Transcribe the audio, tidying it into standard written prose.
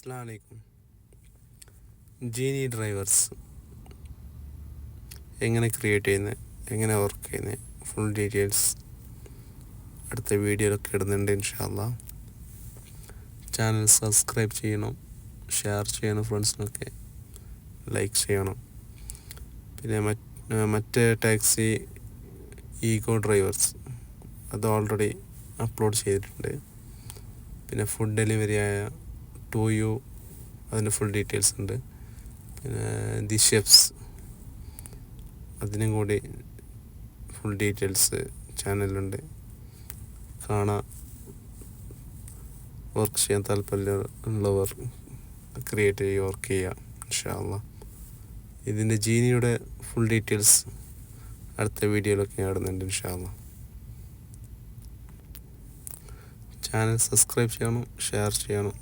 അസ്സലാമു അലൈക്കും. ജീനി ഡ്രൈവേഴ്സ് എങ്ങനെ ക്രിയേറ്റ് ചെയ്യുന്നത്, എങ്ങനെ വർക്ക് ചെയ്യുന്നത്, ഫുൾ ഡീറ്റെയിൽസ് അടുത്ത വീഡിയോയിലൊക്കെ ഇടുന്നുണ്ട് ഇൻഷാ അല്ലാഹ്. ചാനൽ സബ്സ്ക്രൈബ് ചെയ്യണം, ഷെയർ ചെയ്യണം, ഫ്രണ്ട്സിനൊക്കെ ലൈക്ക് ചെയ്യണം. പിന്നെ മറ്റേ ടാക്സി ഈഗോ ഡ്രൈവേഴ്സ് അത് ഓൾറെഡി അപ്ലോഡ് ചെയ്തിട്ടുണ്ട്. പിന്നെ ഫുഡ് ഡെലിവറി ആയ ടു യു അതിൻ്റെ ഫുൾ ഡീറ്റെയിൽസ് ഉണ്ട്. പിന്നെ ദി ഷെഫ്സ് അതിനും കൂടി ഫുൾ ഡീറ്റെയിൽസ് ചാനലിലുണ്ട്. കാണാൻ വർക്ക് ചെയ്യാൻ താല്പര്യമുള്ളവർ ക്രിയേറ്റ് ചെയ്യുക, വർക്ക് ചെയ്യുക ഇൻഷാ അല്ലാഹ്. ഇതിൻ്റെ ജീനിയുടെ ഫുൾ ഡീറ്റെയിൽസ് അടുത്ത വീഡിയോയിലൊക്കെ ഇടുന്നുണ്ട് ഇൻഷാ അല്ലാഹ്. ചാനൽ സബ്സ്ക്രൈബ് ചെയ്യണം, ഷെയർ ചെയ്യണം,